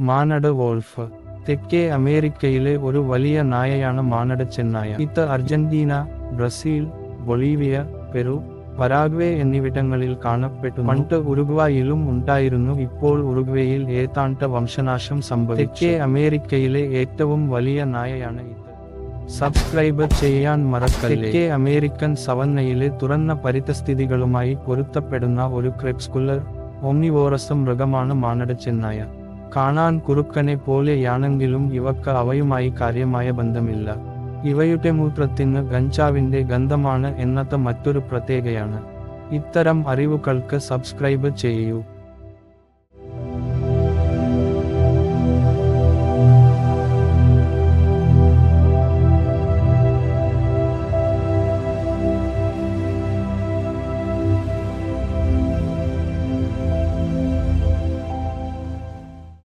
മാനട് wolf തെക്കേ അമേരിക്കയിലെ ഒരു വലിയ നായയാണ് മാനട് ചെന്നായ. ഇത് Argentina, Brazil, Bolivia, Peru, Paraguay എന്നിവിടങ്ങളിൽ കാണപ്പെടുന്നു. പണ്ട് ഉറുഗ്വായിലും ഉണ്ടായിരുന്നു. ഇപ്പോൾ ഉറുഗ്വേയിൽ ഏതാണ്ട് വംശനാശം സംഭവിച്ചു. തെക്കേ അമേരിക്കയിലെ ഏറ്റവും വലിയ നായയാണ് ഇത്. സബ്സ്ക്രൈബ് ചെയ്യാൻ മറക്കല്ലേ. തെക്കേ അമേരിക്കൻ സവന്നയിലെ തുറന്ന പരിതസ്ഥിതികളുമായി പൊരുത്തപ്പെടുന്ന ഒരു ക്രെപ്സ്കുലർ ഓംനിവോറസ് മൃഗമാണ് മാനട് ചെന്നായ. കാണാൻ കുറുക്കനെ പോലെയാണെങ്കിലും ഇവക്ക് അവയുമായി കാര്യമായ ബന്ധമില്ല. ഇവയുടെ മൂത്രത്തിന് ഗഞ്ചാവിന്റെ ഗന്ധമാണ് എന്നത് മറ്റൊരു പ്രത്യേകതയാണ്. ഇത്തരം അറിവുകൾക്ക് സബ്സ്ക്രൈബ് ചെയ്യൂ.